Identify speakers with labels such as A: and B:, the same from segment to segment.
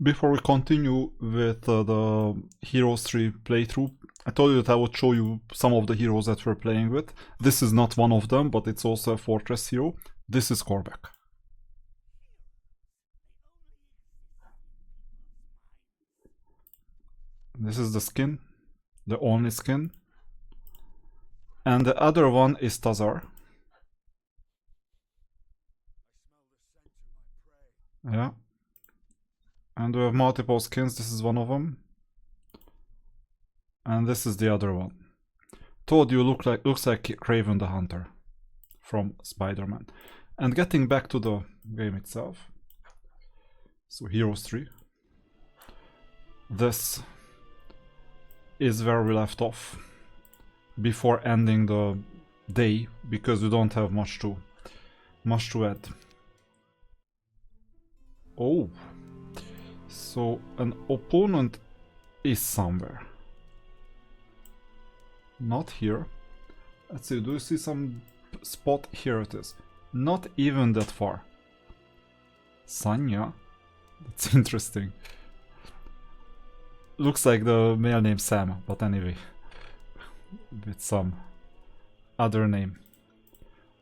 A: Before we continue with the Heroes 3 playthrough, I told you that I would show you some of the heroes that we're playing with. This is not one of them, but it's also a Fortress hero. This is Kor'bek. This is the skin, the only skin. And the other one is Tazar. Yeah. And we have multiple skins, this is one of them. And this is the other one. Told you looks like Kraven the Hunter from Spider-Man. And getting back to the game itself. So Heroes 3. This is where we left off before ending the day, because we don't have much to add. Oh, so an opponent is somewhere. Not here. Let's see, do you see some spot? Here it is. Not even that far. Sanya? That's interesting. Looks like the male name Sam, but anyway. With some other name.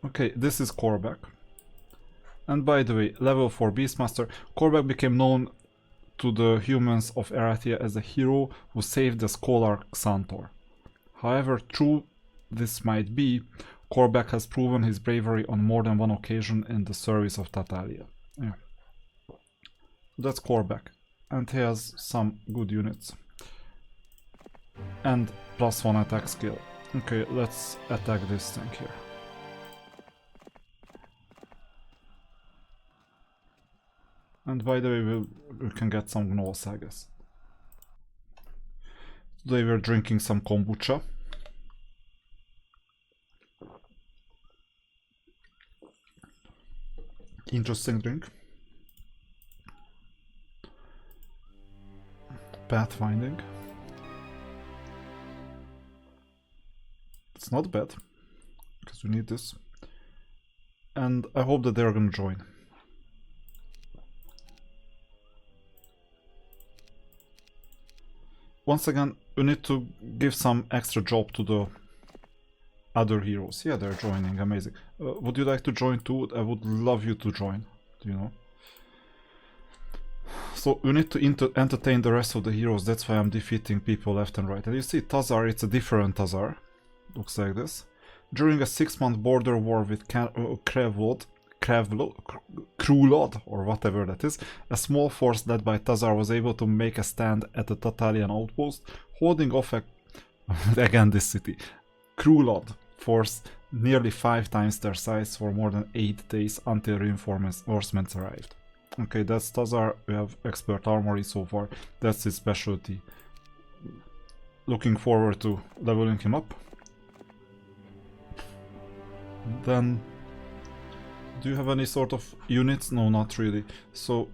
A: Okay, this is Kor'bek. And by the way, level 4 Beastmaster. Kor'bek became known to the humans of Erathia as a hero who saved the Scholar Xantor. However true this might be, Kor'bek has proven his bravery on more than one occasion in the service of Tatalia. Yeah. That's Kor'bek. And he has some good units. And +1 attack skill. Okay, let's attack this thing here. And by the way, we can get some gnolls, I guess. Today we're drinking some kombucha. Interesting drink. Pathfinding. It's not bad, because we need this. And I hope that they're gonna join. Once again, we need to give some extra job to the other heroes. Yeah, they're joining, amazing. Would you like to join too? I would love you to join, you know. So we need to entertain the rest of the heroes, that's why I'm defeating people left and right. And you see Tazar, it's a different Tazar. Looks like this. During a 6-month border war with Krevlod, or whatever that is, a small force led by Tazar was able to make a stand at the Tatalian outpost, holding off again this city. Krulod force nearly 5 times their size for more than 8 days until reinforcements arrived. Okay, that's Tazar. We have expert armory so far. That's his specialty. Looking forward to leveling him up. Then, do you have any sort of units? No, not really. So,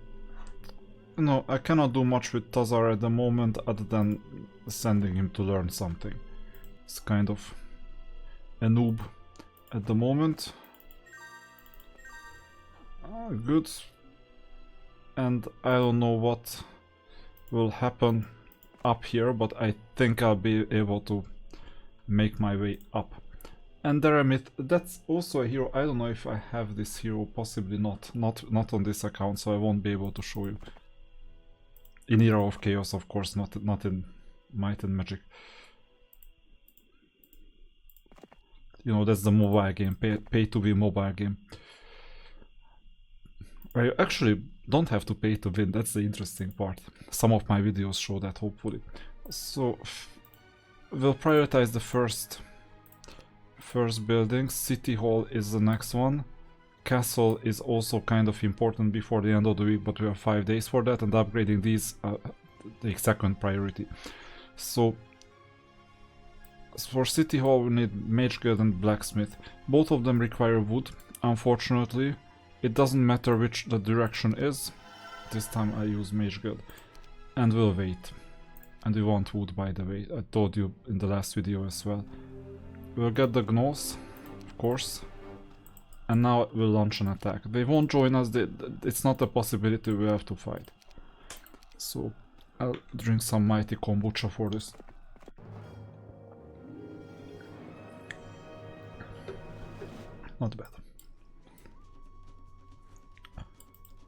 A: no, I cannot do much with Tazar at the moment other than sending him to learn something. It's kind of a noob at the moment. Good. And I don't know what will happen up here, but I think I'll be able to make my way up. And Deremith, that's also a hero. I don't know if I have this hero, possibly not on this account, so I won't be able to show you. In Era of Chaos, of course, not in Might and Magic. You know, that's the mobile game, pay to win mobile game. Where you actually don't have to pay to win, that's the interesting part. Some of my videos show that, hopefully. So, we'll prioritize the first building. City Hall is the next one. Castle is also kind of important before the end of the week, but we have 5 days for that, and upgrading these the second priority. So for City Hall we need Mage Guild and Blacksmith. Both of them require wood, unfortunately. It doesn't matter which the direction is. This time I use Mage Guild. And we'll wait. And we want wood, by the way. I told you in the last video as well. We'll get the gnolls, of course, and now we'll launch an attack. They won't join us, it's not a possibility, we have to fight. So I'll drink some mighty kombucha for this. Not bad.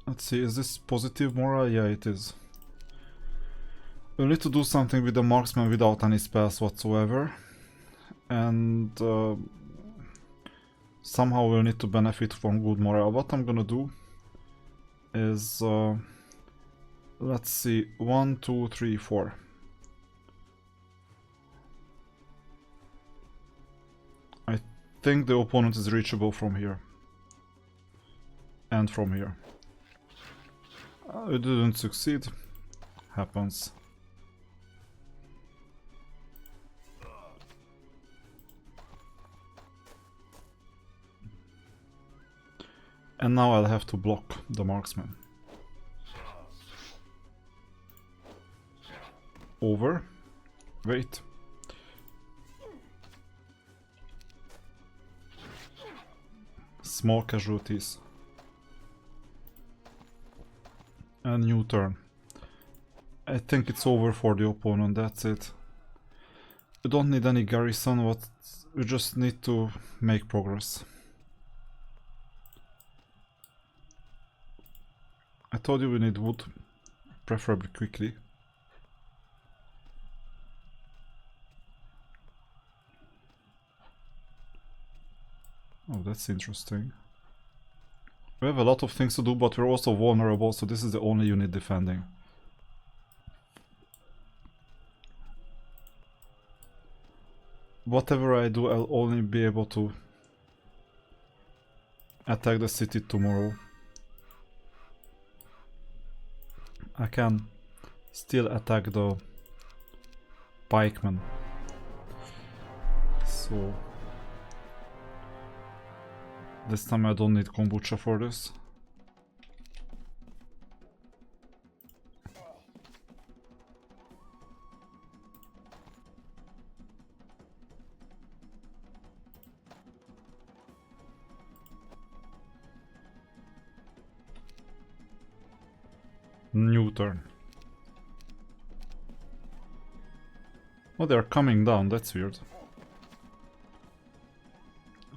A: Let's see, is this positive morale? Yeah, it is. We'll need to do something with the marksman without any spells whatsoever. And somehow we'll need to benefit from good morale. What I'm gonna do is... let's see, 1, 2, 3, 4. I think the opponent is reachable from here. And from here. It didn't succeed. Happens. And now I'll have to block the marksman. Over. Wait. Small casualties. And new turn. I think it's over for the opponent, that's it. We don't need any garrison, but we just need to make progress. I told you we need wood, preferably quickly. Oh, that's interesting. We have a lot of things to do, but we're also vulnerable, so this is the only unit defending. Whatever I do, I'll only be able to attack the city tomorrow. I can still attack the pikemen. So... this time I don't need kombucha for this. New turn. Oh, they're coming down, that's weird.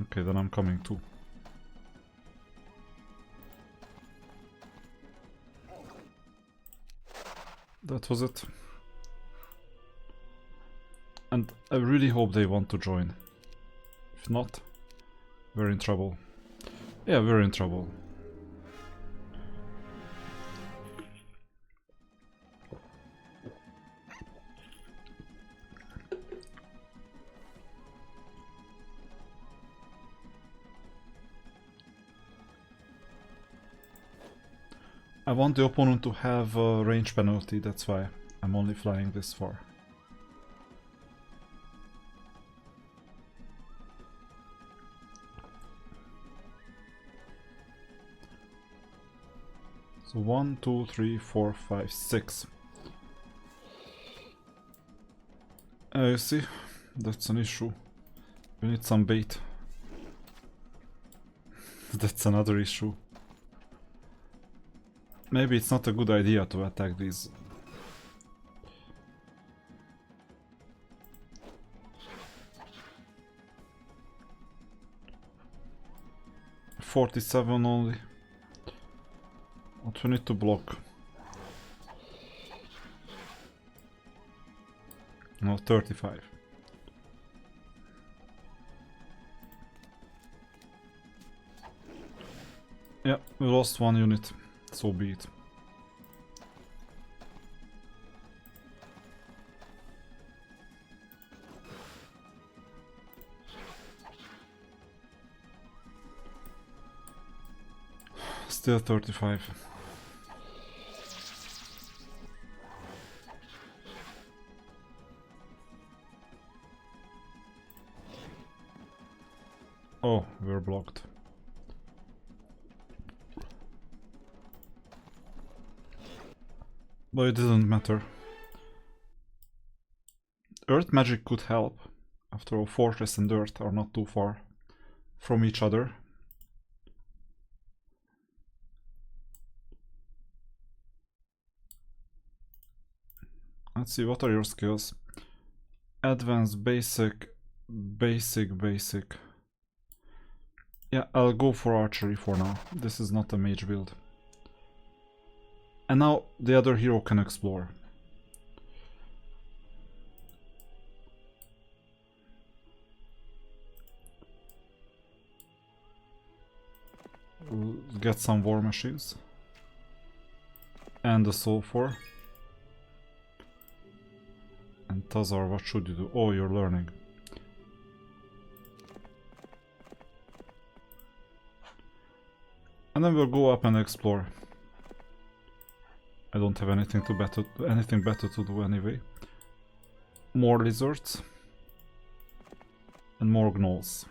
A: Okay, then I'm coming too. That was it. And I really hope they want to join. If not, we're in trouble. Yeah, we're in trouble. I want the opponent to have a range penalty, that's why I'm only flying this far. So 1, 2, 3, 4, 5, 6. You see, that's an issue. We need some bait. That's another issue. Maybe it's not a good idea to attack these. $47 only. What we need to block? No, 35. Yeah, we lost one unit. So be it. Still 35. Oh, we're blocked. But it didn't matter. Earth magic could help. After all, fortress and earth are not too far from each other. Let's see, what are your skills? Advanced, basic, basic. Yeah, I'll go for archery for now. This is not a mage build. And now the other hero can explore. We'll get some war machines. And a sulfur. And Tazar, what should you do? Oh, you're learning. And then we'll go up and explore. I don't have anything better to do anyway. More lizards. And more gnolls.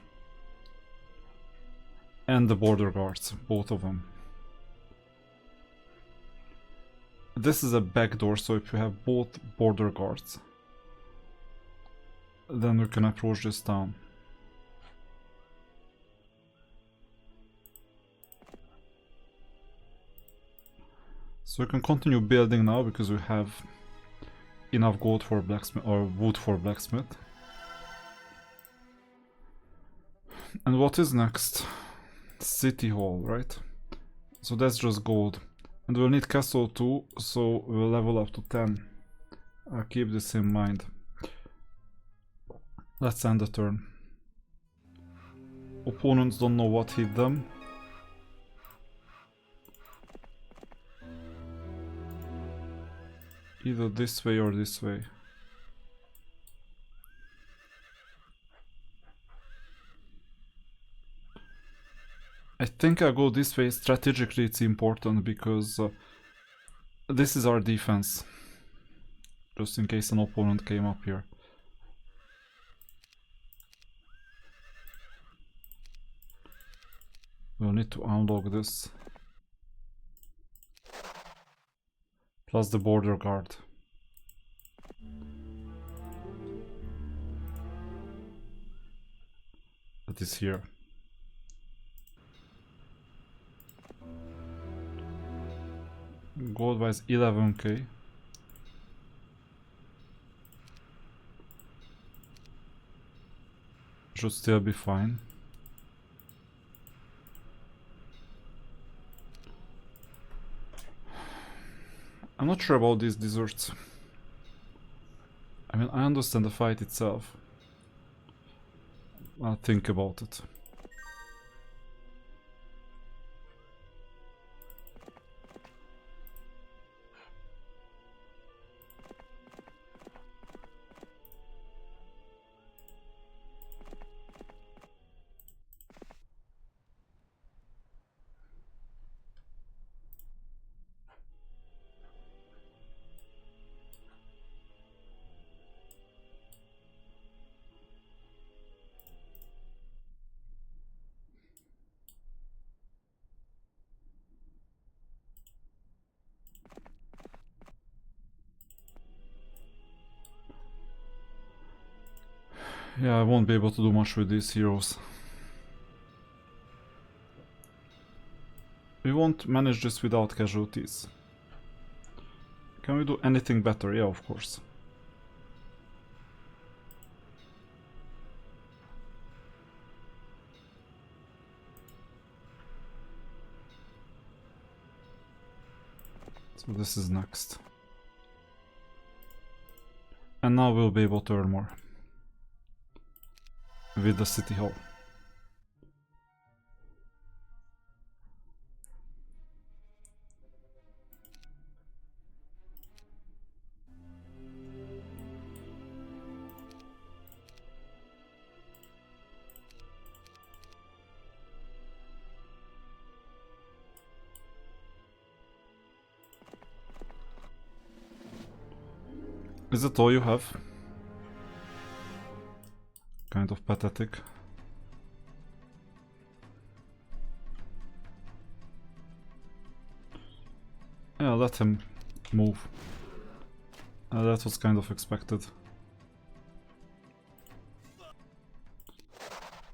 A: And the border guards, both of them. This is a back door, so if you have both border guards, then we can approach this town. So we can continue building now because we have enough gold for blacksmith or wood for blacksmith. And what is next? City Hall, right? So that's just gold. And we'll need castle too, so we'll level up to 10. I'll keep this in mind. Let's end the turn. Opponents don't know what hit them. Either this way or this way. I think I'll go this way. Strategically it's important because this is our defense. Just in case an opponent came up here. We'll need to unlock this. Plus the border guard. That is here. Gold wise 11k. Should still be fine. I'm not sure about these deserts. I mean, I understand the fight itself. I'll think about it. Yeah, I won't be able to do much with these heroes. We won't manage this without casualties. Can we do anything better? Yeah, of course. So this is next. And now we'll be able to earn more. With the City Hall. Is that all you have? Kind of pathetic. Yeah, let him move. That was kind of expected.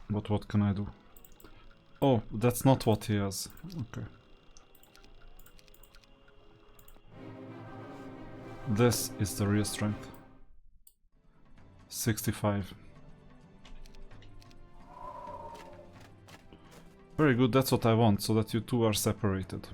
A: But what can I do? Oh, that's not what he has. Okay. This is the real strength. 65. Very good, that's what I want, so that you two are separated.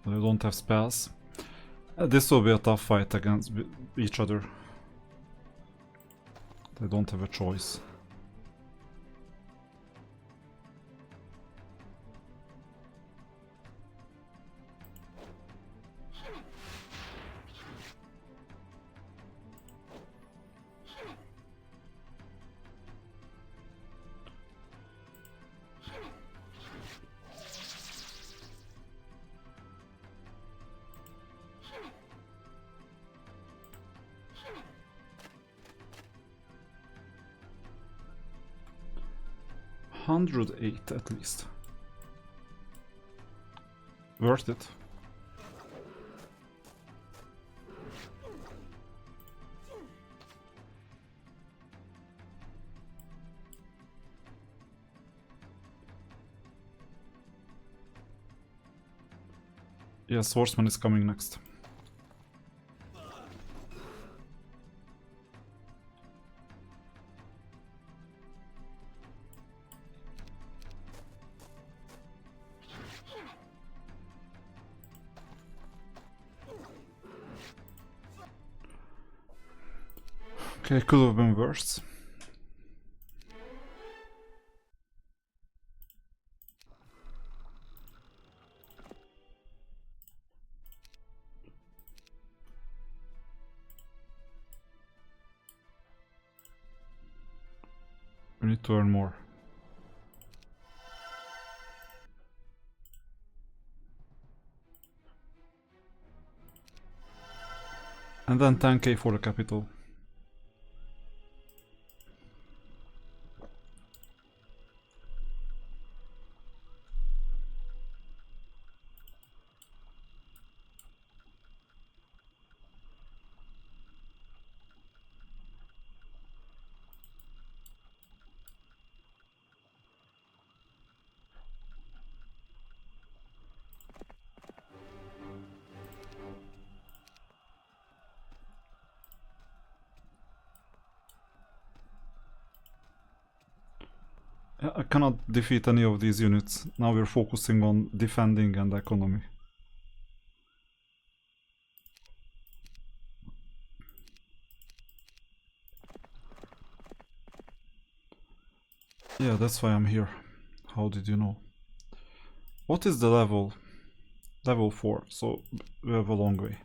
A: They don't have spells. This will be a tough fight against each other. They don't have a choice. $108 at least. Worth it. Yeah, Swordsman is coming next. Okay, could have been worse. We need to earn more. And then 10k for the capital. I cannot defeat any of these units. Now we're focusing on defending and economy. Yeah, that's why I'm here. How did you know? What is the level? Level 4, so we have a long way.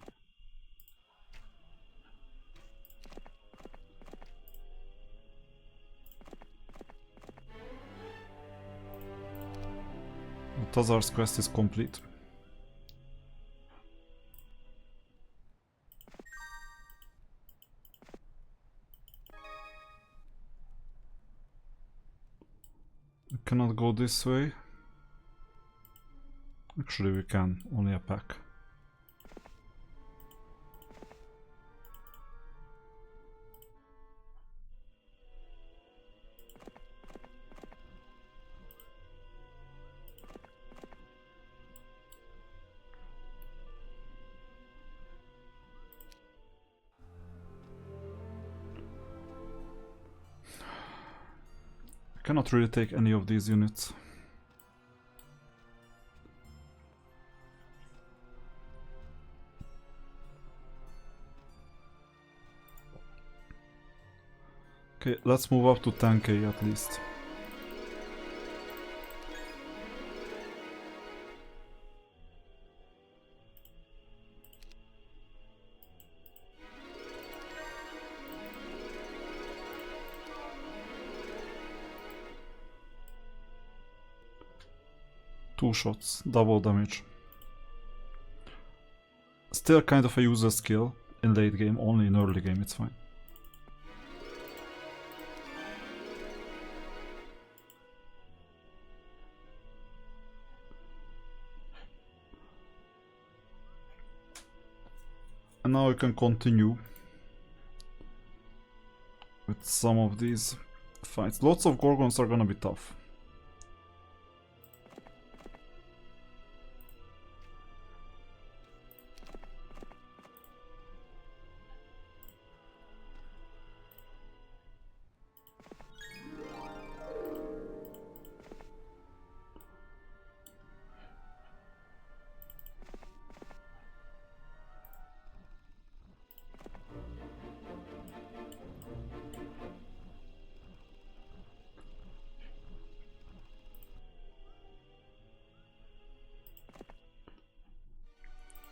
A: Tazar's quest is complete. We cannot go this way. Actually we can, only a pack. Cannot really take any of these units. Okay, let's move up to 10k at least. Two shots, double damage. Still kind of a user skill in late game, only in early game it's fine. And now I can continue with some of these fights. Lots of Gorgons are gonna be tough.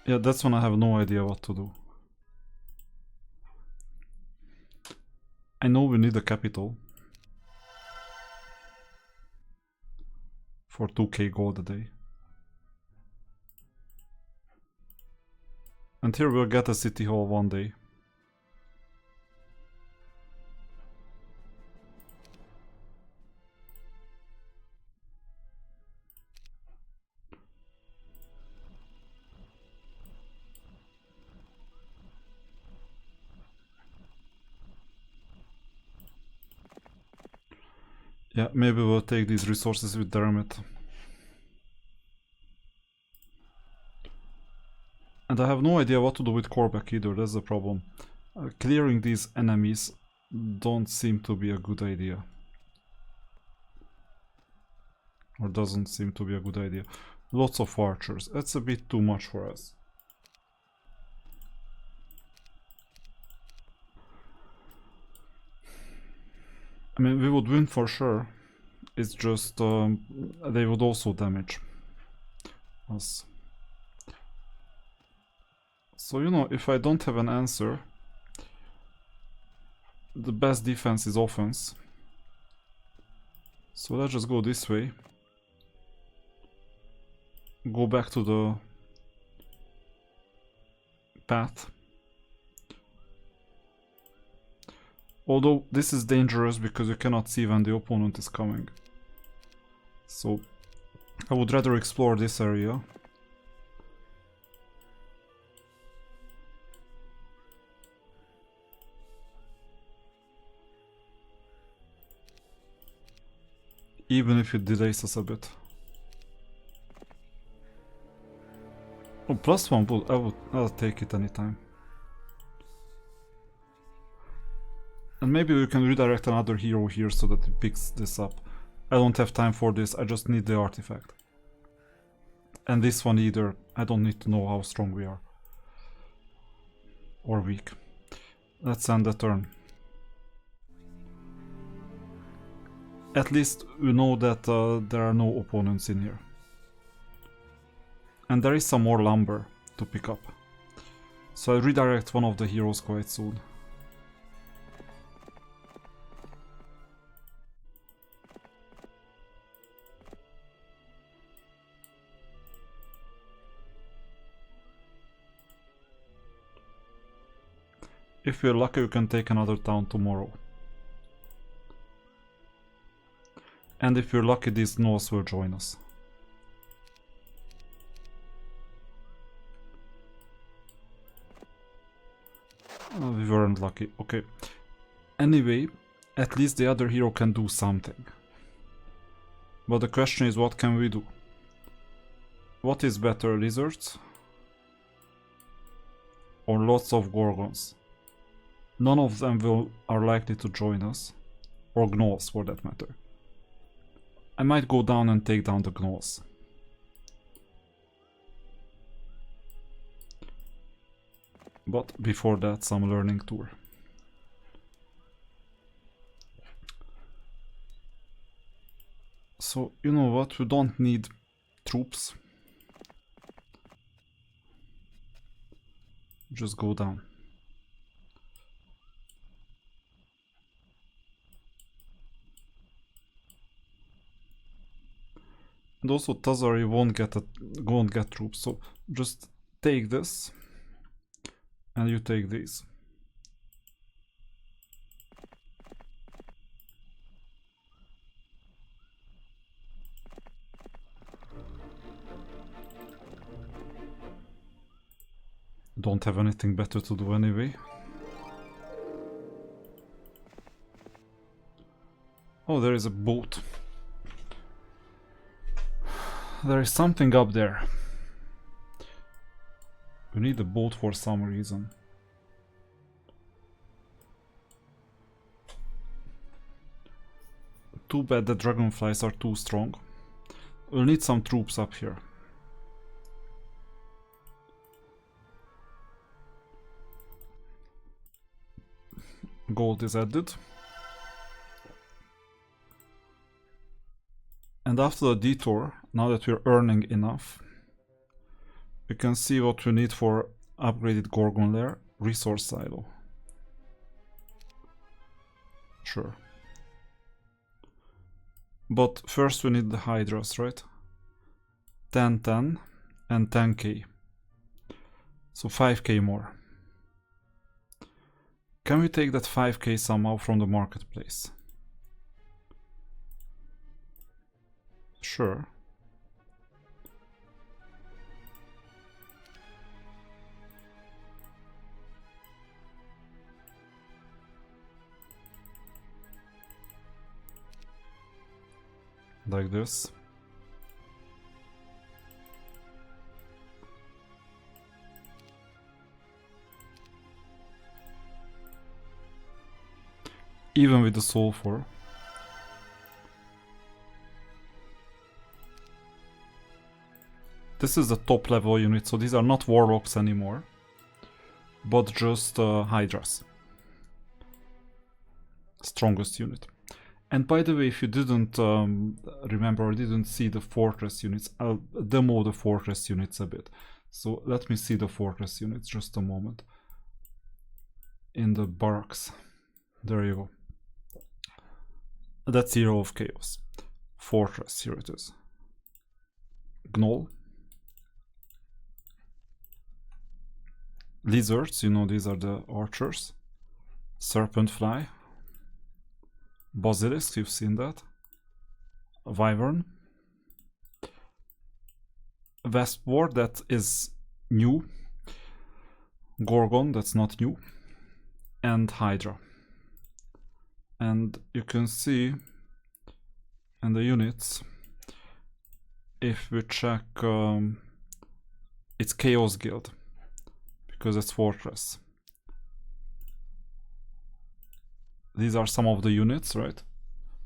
A: Yeah, that's when I have no idea what to do. I know we need a capital for 2k gold a day. And here we'll get a city hall one day. Yeah, maybe we'll take these resources with Dermot. And I have no idea what to do with Korvac either, that's the problem. Clearing these enemies don't seem to be a good idea. Or doesn't seem to be a good idea. Lots of archers, that's a bit too much for us. I mean, we would win for sure. It's just they would also damage us. So, you know, if I don't have an answer, the best defense is offense. So let's just go this way. Go back to the path. Although this is dangerous because you cannot see when the opponent is coming. So I would rather explore this area. Even if it delays us a bit. Oh, +1 bull, I'll take it anytime. And maybe we can redirect another hero here so that it picks this up. I don't have time for this, I just need the artifact. And this one either, I don't need to know how strong we are. Or weak. Let's end the turn. At least we know that there are no opponents in here. And there is some more lumber to pick up. So I'll redirect one of the heroes quite soon. If we're lucky, we can take another town tomorrow. And if we're lucky, these Gnolls will join us. We weren't lucky. Okay. Anyway, at least the other hero can do something. But the question is, what can we do? What is better, lizards? Or lots of Gorgons? None of them are likely to join us. Or Gnolls, for that matter. I might go down and take down the Gnolls. But before that, some learning tour. So, you know what, we don't need troops. Just go down. And also Tazari won't get troops, so just take this. And you take these. Don't have anything better to do anyway. Oh, there is a boat. There is something up there. We need a boat for some reason. Too bad the dragonflies are too strong. We'll need some troops up here. Gold is added. And after the detour, now that we're earning enough, we can see what we need for upgraded Gorgon lair. Resource silo. Sure. But first we need the hydras, right? 10, 10 and 10k. So 5k more. Can we take that 5k somehow from the marketplace? Sure. Like this. Even with the sulfur. This is the top level unit, so these are not warlocks anymore, but just hydras. Strongest unit. And by the way, if you didn't remember or didn't see the fortress units, I'll demo the fortress units a bit. So let me see the fortress units just a moment. In the barracks. There you go. That's Hero of Chaos. Fortress, here it is. Gnoll. Lizards, you know, these are the archers. Serpentfly. Basilisk, you've seen that. Wyvern. Westward, that is new. Gorgon, that's not new. And Hydra. And you can see in the units, if we check, it's Chaos Guild. Because it's Fortress. These are some of the units, right?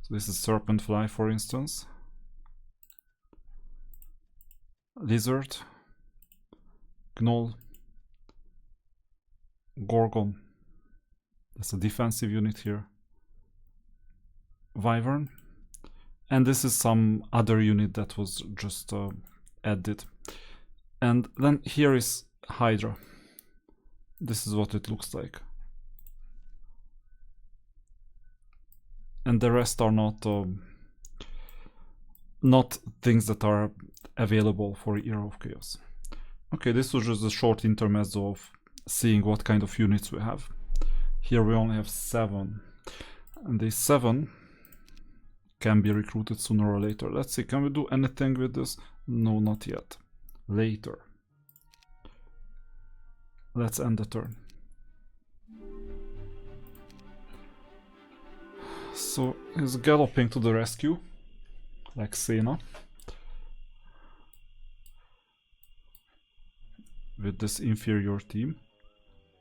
A: So this is Serpentfly, for instance. Lizard. Gnoll. Gorgon. That's a defensive unit here. Wyvern. And this is some other unit that was just added. And then here is Hydra. This is what it looks like. And the rest are not things that are available for Hero of Chaos. Okay, this was just a short intermezzo of seeing what kind of units we have. Here we only have 7. And these 7 can be recruited sooner or later. Let's see, can we do anything with this? No, not yet. Later. Let's end the turn. So he's galloping to the rescue, like Sena, with this inferior team.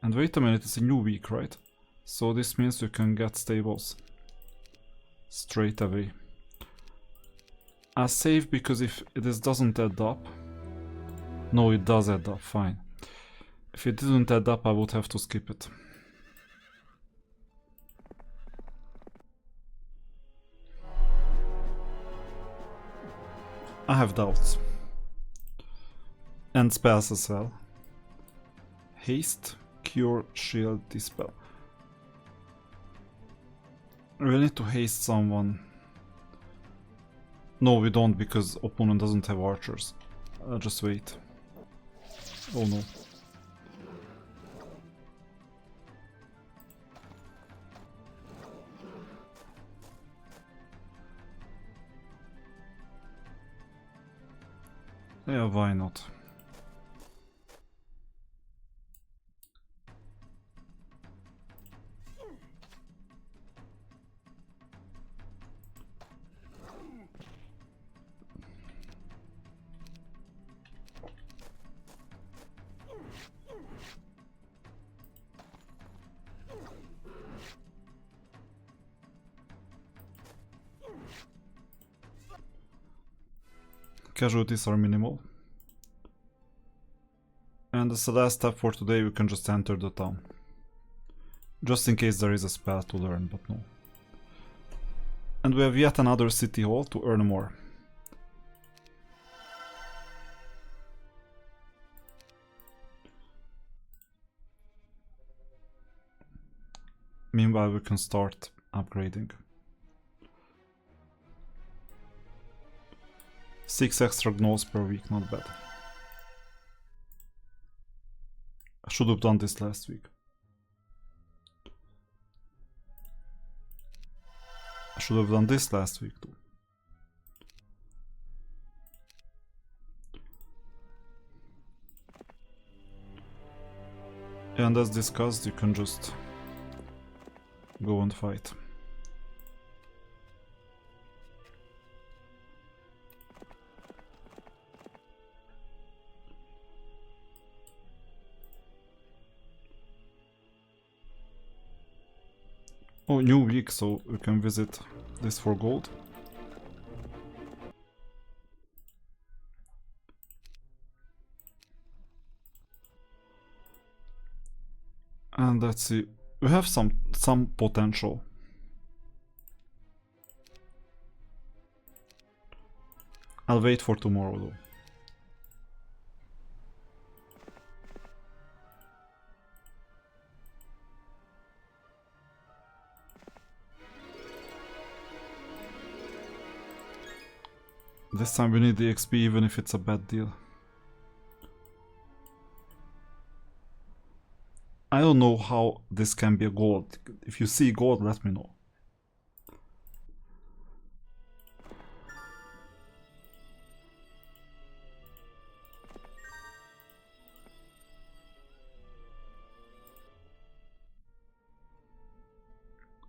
A: And wait a minute, it's a new week, right? So this means you can get stables straight away. I save because if this doesn't add up, no, it does add up, fine. If it didn't add up, I would have to skip it. I have doubts. And spells as well. Haste, Cure, Shield, Dispel. We need to haste someone. No, we don't, because opponent doesn't have archers. Just wait. Oh no. Yeah, why not? Casualties are minimal. And as the last step for today, we can just enter the town. Just in case there is a spell to learn, but no. And we have yet another city hall to earn more. Meanwhile, we can start upgrading. 6 extra gnolls per week, not bad. I should have done this last week. I should have done this last week too. And as discussed, you can just go and fight. Oh, new week, so we can visit this for gold. And let's see, we have some potential. I'll wait for tomorrow though. This time we need the XP even if it's a bad deal. I don't know how this can be a gold. If you see gold, let me know.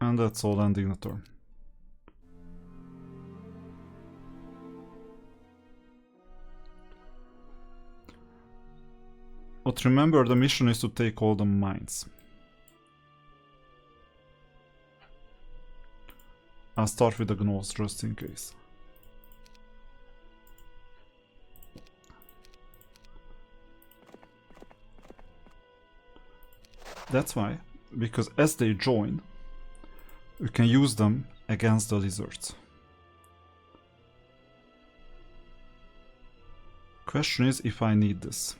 A: And that's all, ending the turn. But remember, the mission is to take all the mines. I'll start with the gnolls just in case. That's why, because as they join, we can use them against the lizards. Question is if I need this.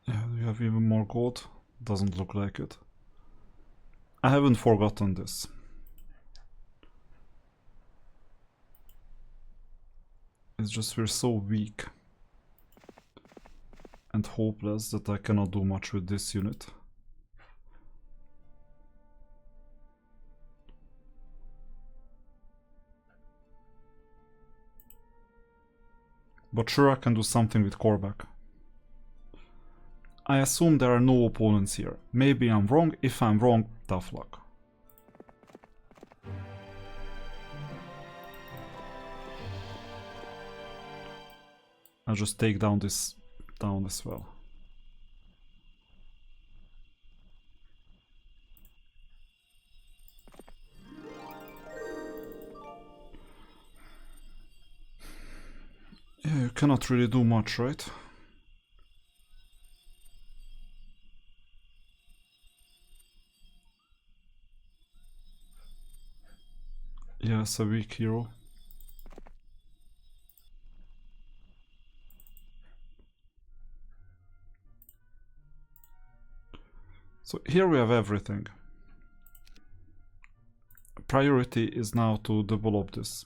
A: Yeah, do you have even more gold? Doesn't look like it. I haven't forgotten this. It's just we're so weak and hopeless that I cannot do much with this unit. But sure, I can do something with Korvac. I assume there are no opponents here. Maybe I'm wrong. If I'm wrong, tough luck. I'll just take down this town as well. Yeah, you cannot really do much, right? Yes, a weak hero. So here we have everything. Priority is now to develop this.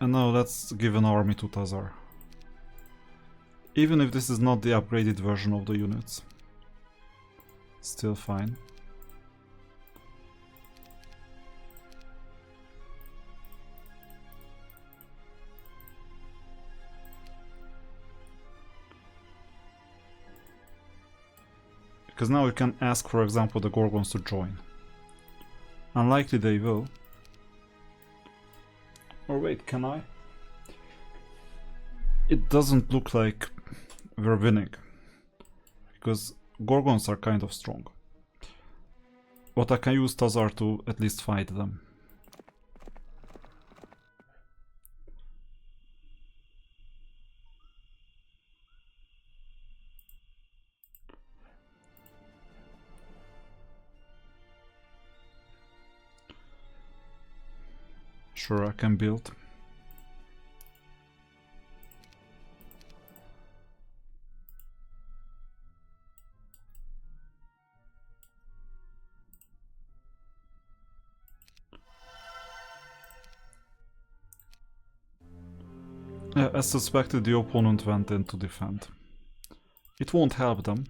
A: And now let's give an army to Tazar. Even if this is not the upgraded version of the units. Still fine. Because now we can ask, for example, the Gorgons to join. Unlikely they will. Or wait, can I? It doesn't look like we're winning. Because Gorgons are kind of strong. But I can use Tazar to at least fight them. Sure, I can build. Yeah, as suspected, the opponent went in to defend. It won't help them.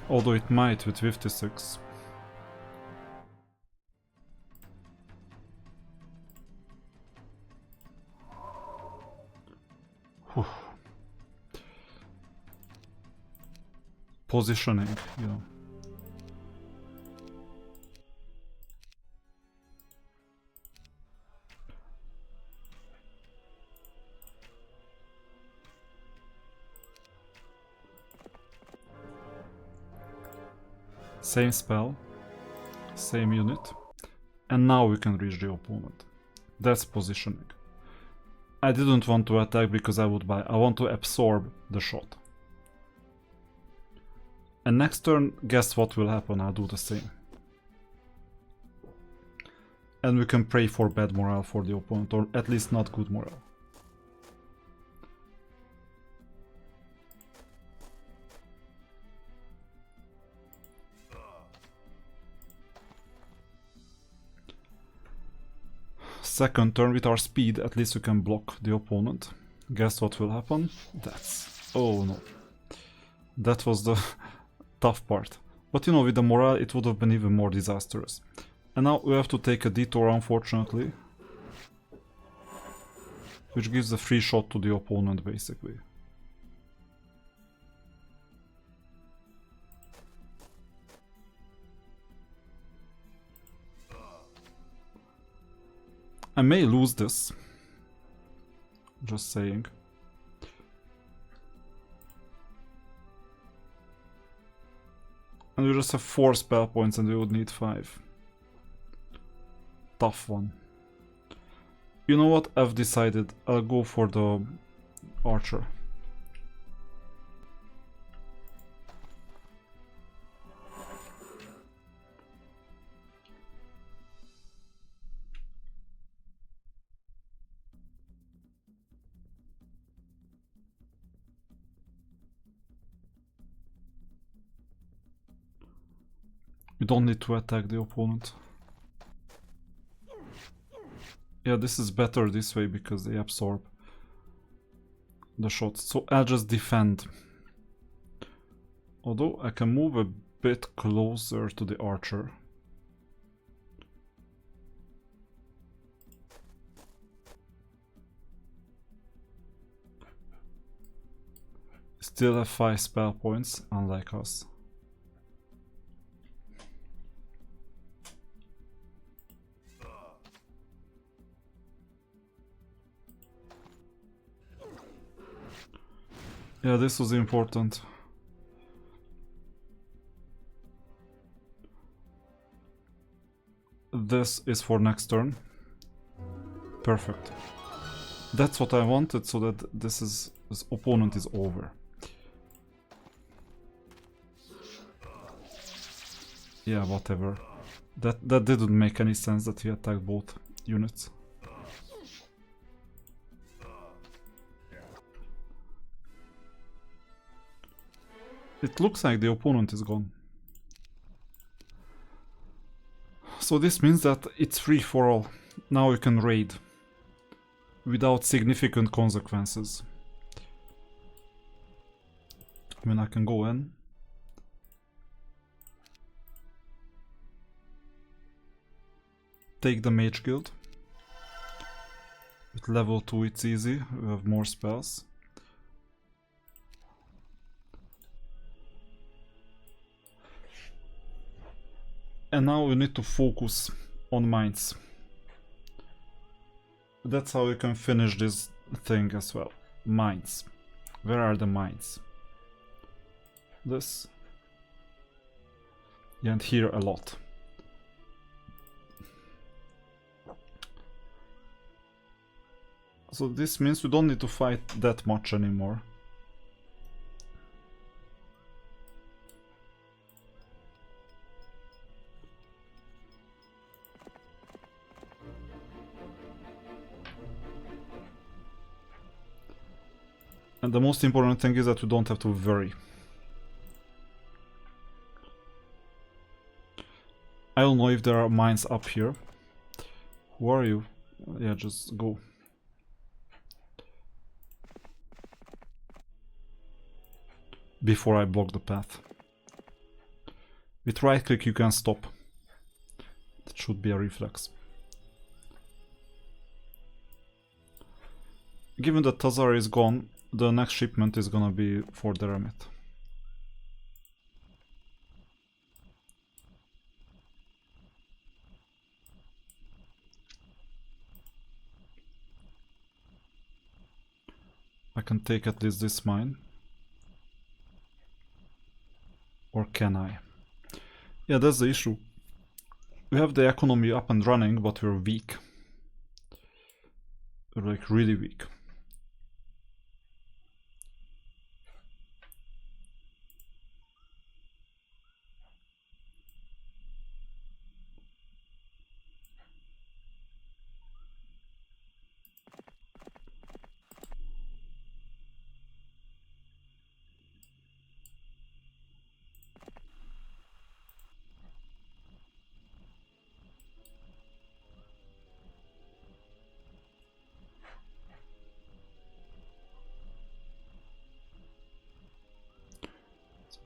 A: Although it might with 56. Whew. Positioning, you know. Same spell, same unit, and now we can reach the opponent. That's positioning. I didn't want to attack because I want to absorb the shot. And next turn, guess what will happen? I'll do the same. And we can pray for bad morale for the opponent, or at least not good morale. Second turn, with our speed, at least we can block the opponent. Guess what will happen? Oh no. That was the tough part. But you know, with the morale, it would have been even more disastrous. And now we have to take a detour, unfortunately. Which gives a free shot to the opponent, basically. I may lose this. Just saying. And we just have 4 spell points and we would need 5. Tough one. You know what? I've decided I'll go for the archer. We don't need to attack the opponent. Yeah, this is better this way because they absorb the shots. So I'll just defend. Although I can move a bit closer to the archer. Still have 5 spell points, unlike us. Yeah, this was important. This is for next turn. Perfect. That's what I wanted, so that this opponent is over. Yeah, whatever. That didn't make any sense that he attacked both units. It looks like the opponent is gone. So this means that it's free for all. Now we can raid. without significant consequences. I mean, I can go in. Take the Mage Guild. With level 2 it's easy, we have more spells. And now we need to focus on mines. That's how you can finish this thing as well. Mines. Where are the mines? This. Yeah, and here a lot. So this means we don't need to fight that much anymore. And the most important thing is that we don't have to worry. I don't know if there are mines up here. Who are you? Yeah, just go. Before I block the path. With right click you can stop. That should be a reflex. Given that Tazar is gone, the next shipment is gonna be for the Remit. I can take at least this mine. Or can I? Yeah, that's the issue. We have the economy up and running, but we're weak. We're like really weak.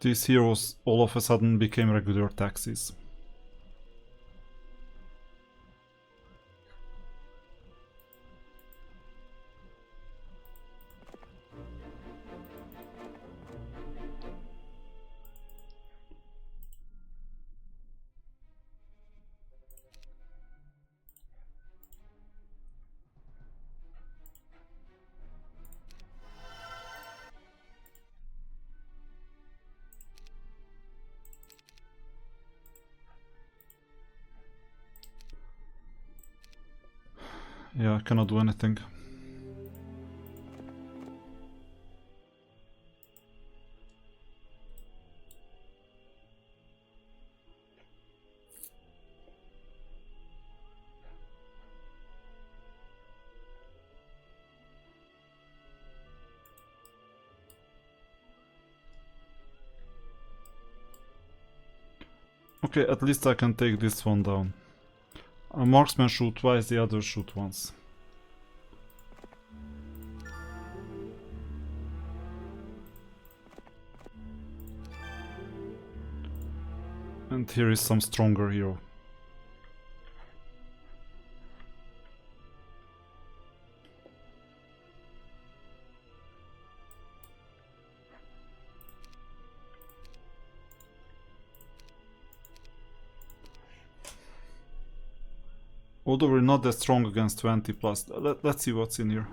A: These heroes all of a sudden became regular taxis. Yeah, I cannot do anything. Okay, at least I can take this one down. A marksman shoot twice, the other shoot once. And here is some stronger hero. Although we're not that strong against 20 plus. Let's see what's in here.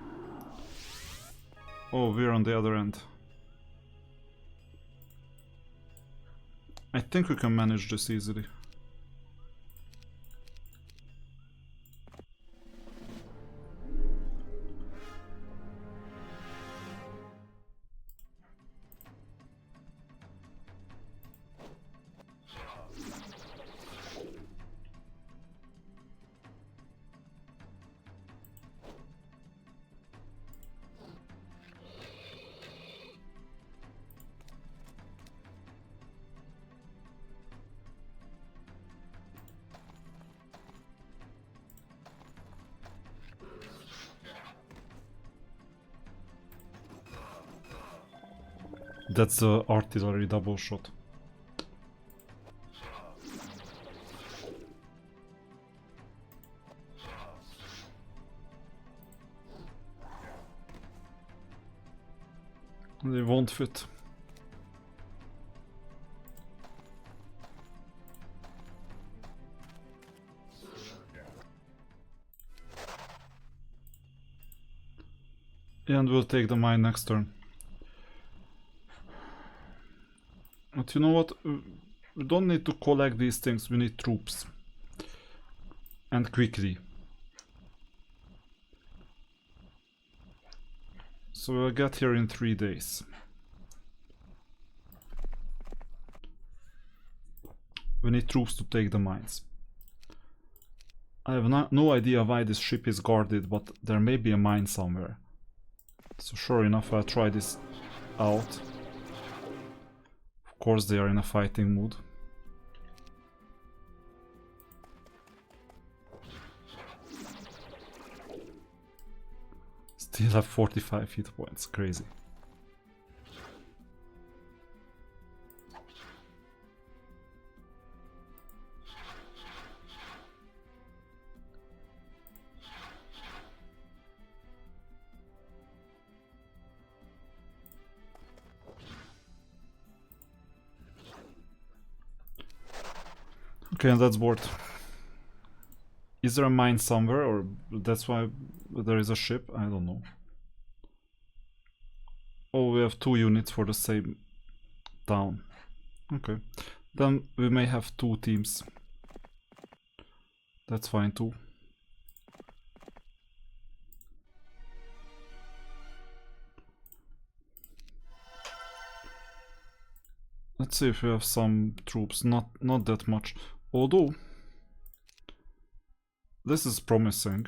A: Oh, we're on the other end. I think we can manage this easily. that's the artillery double shot. They won't fit. And we'll take the mine next turn. But you know what? We don't need to collect these things, we need troops. And quickly. So we'll get here in 3 days. We need troops to take the mines. I have no idea why this ship is guarded, but there may be a mine somewhere. So sure enough, I'll try this out. Of course they are in a fighting mood. Still have 45 hit points, crazy. Okay, and that's board. Is there a mine somewhere, or that's why there is a ship? I don't know. Oh, we have 2 units for the same town. Okay, then we may have 2 teams. That's fine too. Let's see if we have some troops. Not that much. Although this is promising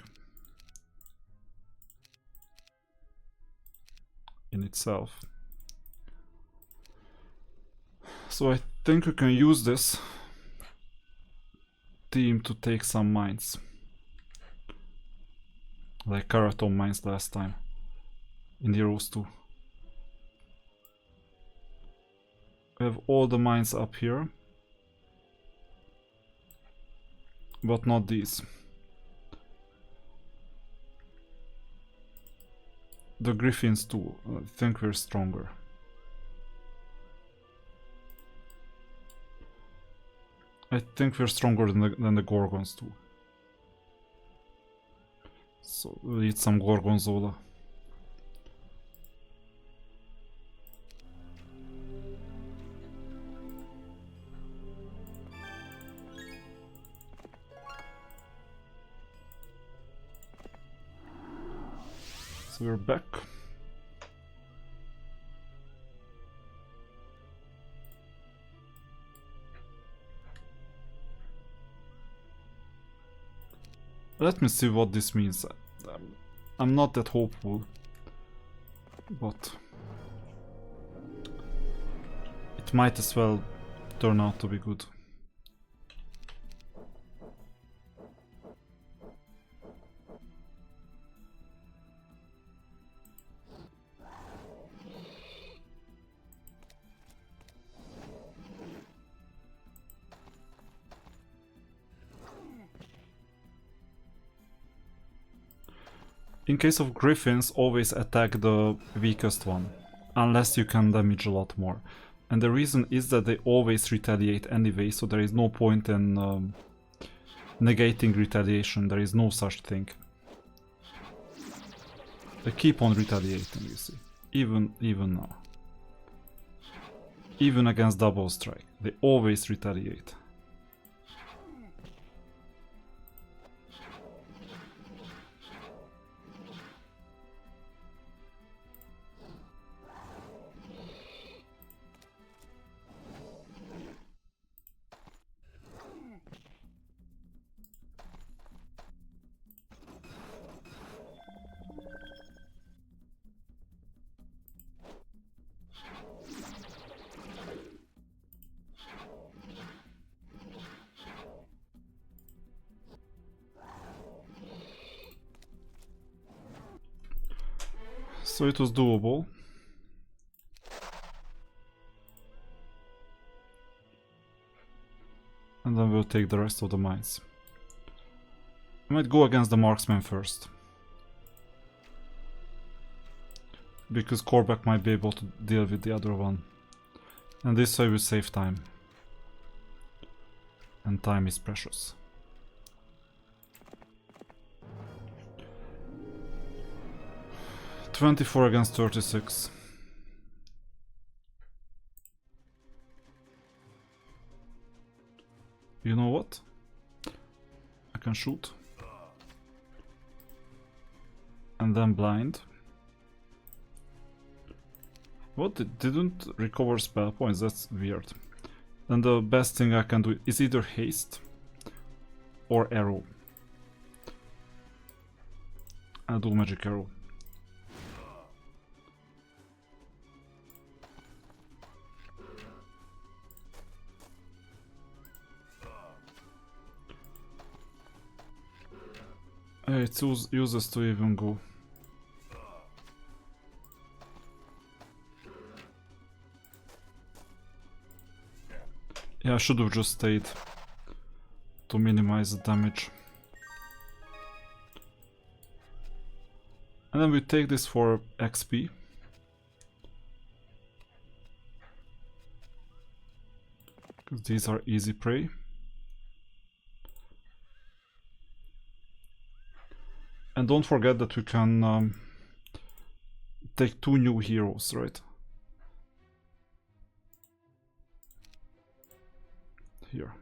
A: in itself. So I think we can use this team to take some mines. Like Karatom mines last time in Heroes 2. We have all the mines up here. But not these. The Griffins too. I think we're stronger. I think we're stronger than the Gorgons too. So we'll eat some Gorgonzola. So we're back. Let me see what this means. I'm not that hopeful, but it might as well turn out to be good. In case of Griffins, always attack the weakest one, unless you can damage a lot more. And the reason is that they always retaliate anyway, so there is no point in negating retaliation. There is no such thing. They keep on retaliating, you see. Even now. Even against double strike, they always retaliate. So it was doable. And then we'll take the rest of the mines. I might go against the marksman first. Because Korvac might be able to deal with the other one. And this way we save time. And time is precious. $24 against 36. You know what? I can shoot. And then blind. What? It didn't recover spell points, that's weird. Then the best thing I can do is either haste or arrow. I'll do magic arrow. It's useless to even go. Yeah, I should have just stayed to minimize the damage. And then we take this for XP. Because these are easy prey. And don't forget that we can take 2 new heroes, right? Here.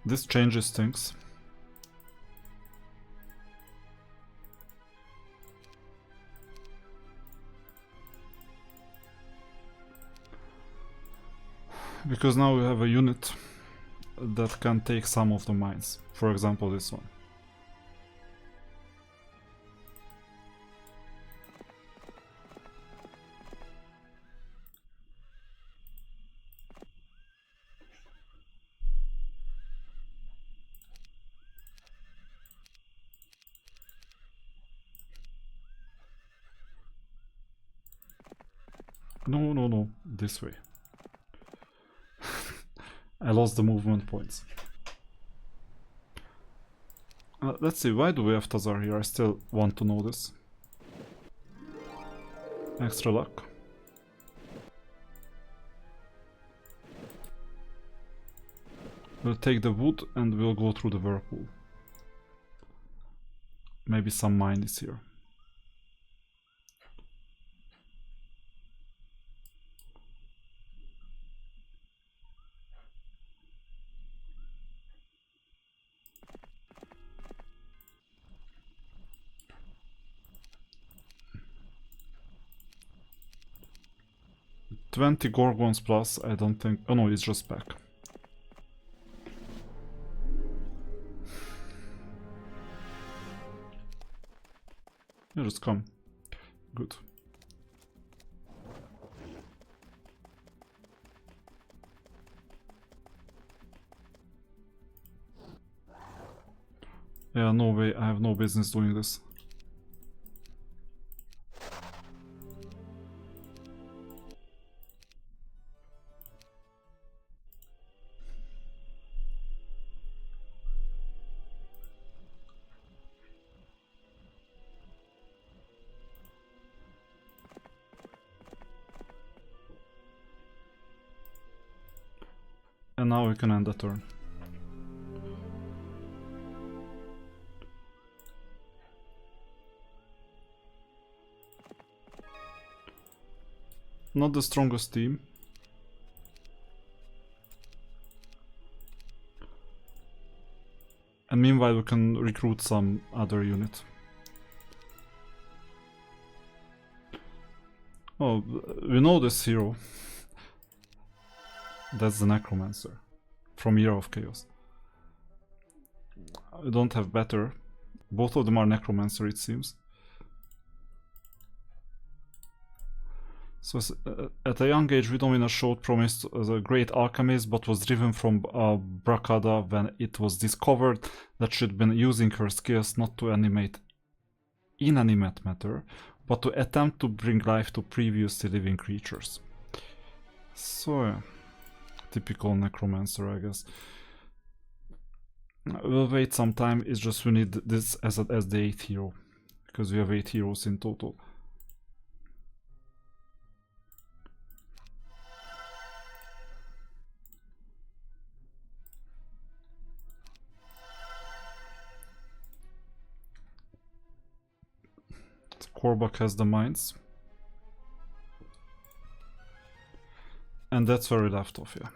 A: This changes things. Because now we have a unit that can take some of the mines. For example, this one. No, this way. I lost the movement points. Let's see, why do we have Tazar here? I still want to know this. Extra luck. We'll take the wood and we'll go through the whirlpool. Maybe some mine is here. $20 Gorgons plus, I don't think... Oh no, it's just back. You just come. Good. Yeah, no way, I have no business doing this. And now we can end the turn. Not the strongest team. And meanwhile we can recruit some other unit. Oh, we know this hero. That's the Necromancer from Year of Chaos. I don't have better. Both of them are necromancer, it seems. So at a young age, Vidomina showed promise as a great alchemist, but was driven from Brakada when it was discovered that she'd been using her skills not to animate inanimate matter, but to attempt to bring life to previously living creatures. So yeah, typical necromancer, I guess. We'll wait some time. It's just we need this as the 8th hero, because we have 8 heroes in total. Kor'bak has the mines. And that's where we left off, yeah.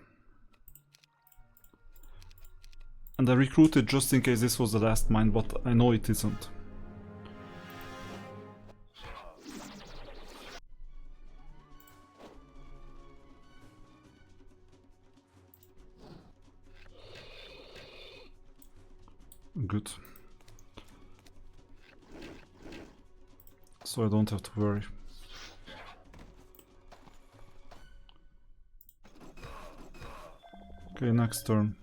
A: And I recruited just in case this was the last mine, but I know it isn't. Good. So I don't have to worry. Okay, next turn.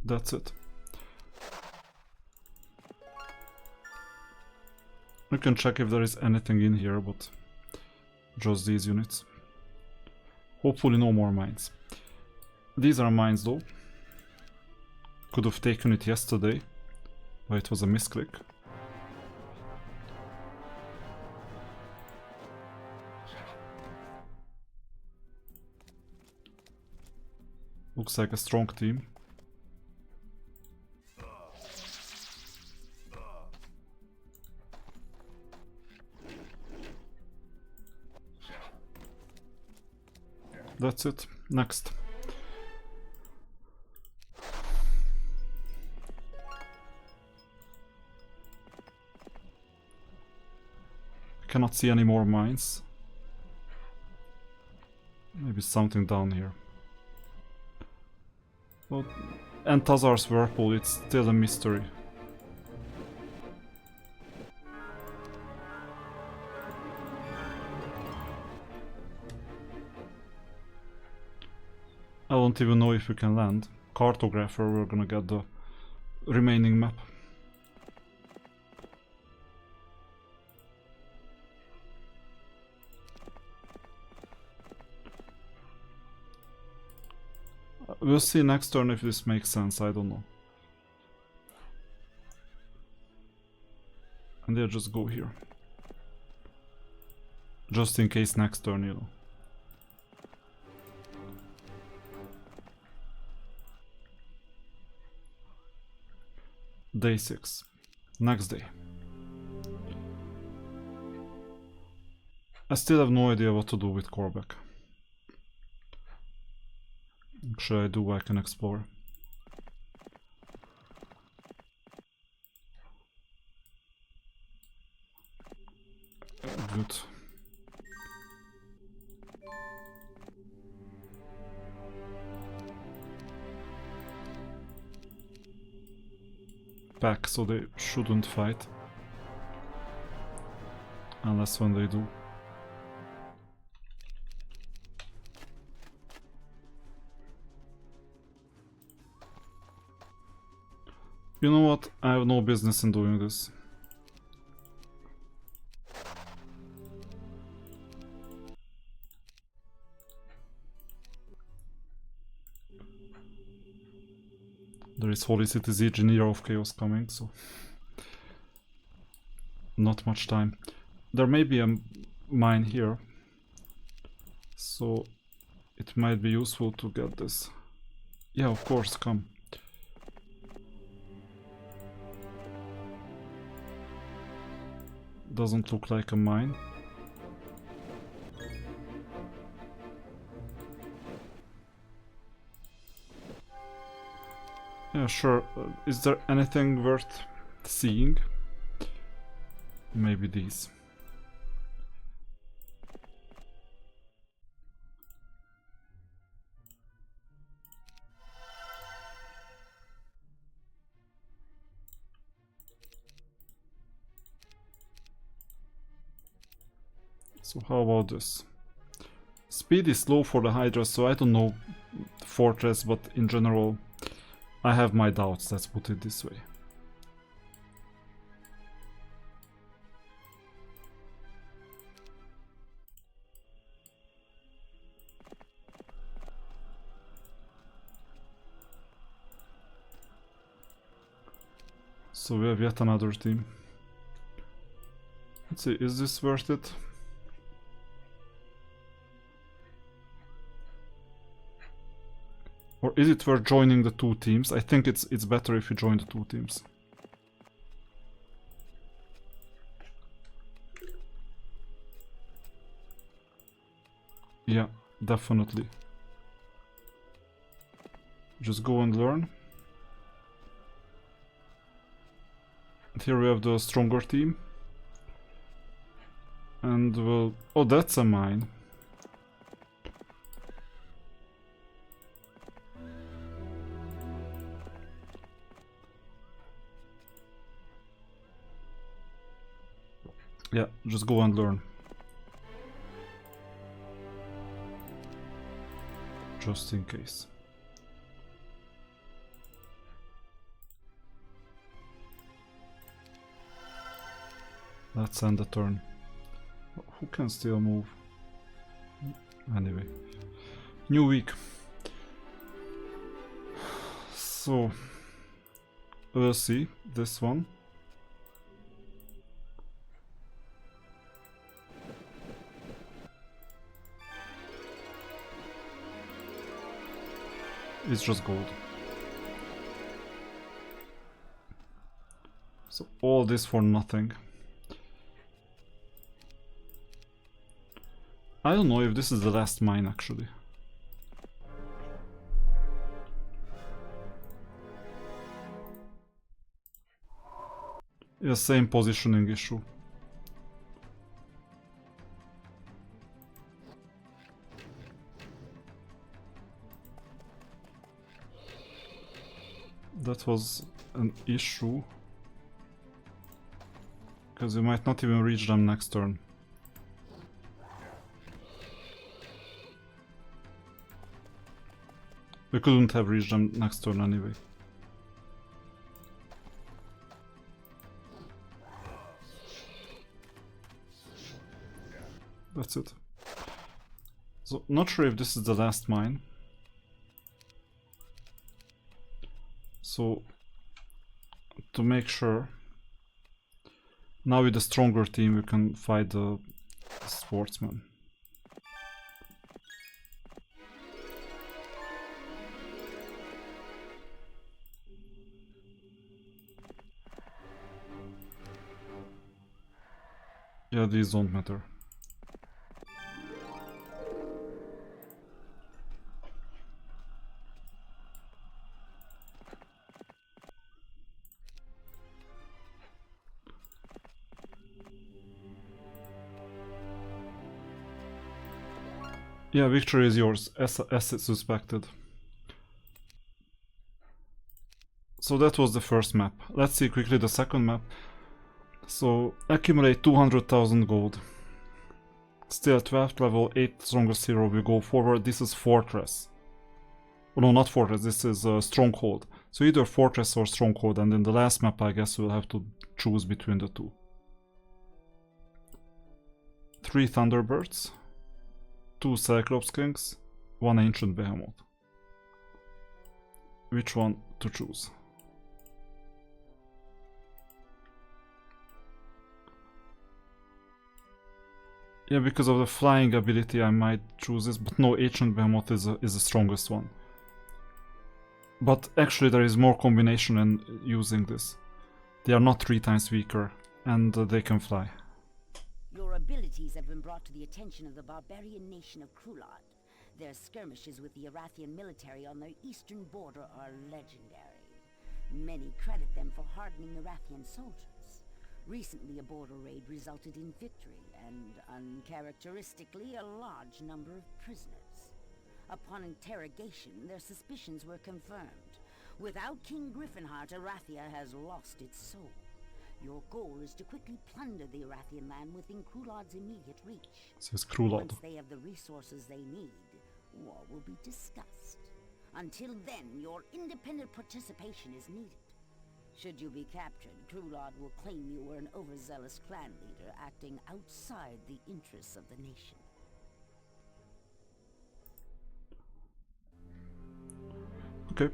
A: That's it. We can check if there is anything in here, but just these units. Hopefully no more mines. These are mines though. Could have taken it yesterday, but it was a misclick. Looks like a strong team. That's it. Next. I cannot see any more mines. Maybe something down here. But, and Tazar's Whirlpool, it's still a mystery. I don't even know if we can land. Cartographer, we're gonna get the remaining map. We'll see next turn if this makes sense, I don't know. And they'll just go here. Just in case next turn, you know. Day 6. Next day. I still have no idea what to do with Kor'bak. Should I do? I can explore. Good. Back, so they shouldn't fight. Unless when they do. You know what? I have no business in doing this. There is Holy City Siege, Year of Chaos coming, so not much time. There may be a mine here, so it might be useful to get this. Yeah, of course, come. Doesn't look like a mine. Yeah, sure. Is there anything worth seeing. Maybe these. So how about this? Speed is low for the Hydra, so I don't know Fortress, but in general I have my doubts, let's put it this way. So we have yet another team. Let's see, is this worth it? Or is it worth joining the two teams? I think it's better if you join the two teams. Yeah, definitely. Just go and learn. And here we have the stronger team. And we'll... Oh, that's a mine. Yeah, just go and learn. Just in case. Let's end the turn. Who can still move? Anyway. New week. So... we'll see. This one. It's just gold. So all this for nothing. I don't know if this is the last mine actually. Yeah, same positioning issue. That was an issue. Because we might not even reach them next turn. We couldn't have reached them next turn anyway. That's it. So, not sure if this is the last mine. So, to make sure, now with a stronger team we can fight the sportsman. Yeah, these don't matter. Yeah, victory is yours, as suspected. So that was the first map. Let's see quickly the second map. So, accumulate 200,000 gold. Still 12th level, 8th strongest hero will go forward. This is Fortress. Oh, no, not Fortress, this is Stronghold. So either Fortress or Stronghold, and in the last map I guess we'll have to choose between the two. 3 Thunderbirds, 2 Cyclops Kings, 1 Ancient Behemoth. Which one to choose? Yeah, because of the flying ability I might choose this, but no, Ancient Behemoth is the strongest one. But actually there is more combination in using this. They are not 3 times weaker, and they can fly.
B: Your abilities have been brought to the attention of the barbarian nation of Krulot. Their skirmishes with the Arathian military on their eastern border are legendary. Many credit them for hardening the Rathian soldiers. Recently, a border raid resulted in victory, and uncharacteristically, a large number of prisoners. Upon interrogation, their suspicions were confirmed. Without King Griffinheart, Arathia has lost its soul. Your goal is to quickly plunder the Arathian land within Krulod's immediate reach.
A: Says Krulod.
B: Once they have the resources they need, war will be discussed. Until then, your independent participation is needed. Should you be captured, Krulod will claim you were an overzealous clan leader acting outside the interests of the nation.
A: Okay.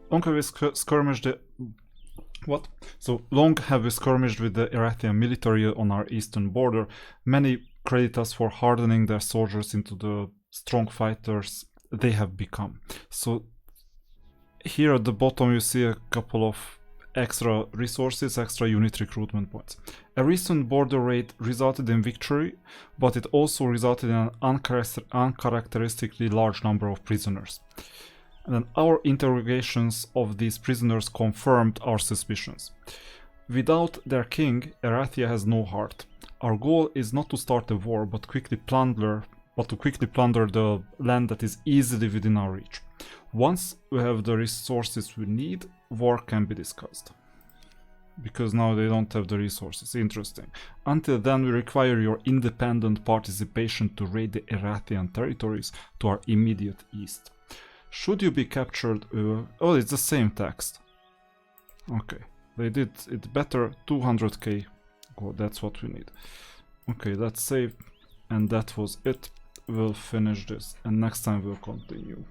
A: Long have we skirmished the... What? So, long have we skirmished with the Arathian military on our eastern border. Many credit us for hardening their soldiers into the strong fighters they have become. So, here at the bottom you see a couple of extra resources, extra unit recruitment points. A recent border raid resulted in victory, but it also resulted in an uncharacteristically large number of prisoners. And then our interrogations of these prisoners confirmed our suspicions. Without their king, Arathia has no heart. Our goal is not to start a war, but to quickly plunder the land that is easily within our reach. Once we have the resources we need, war can be discussed. Because now they don't have the resources. Interesting. Until then, we require your independent participation to raid the Arathian territories to our immediate east. Should you be captured... oh, it's the same text. Okay. They did it better. 200k. Oh, that's what we need. Okay, let's save. And that was it. We'll finish this. And next time we'll continue.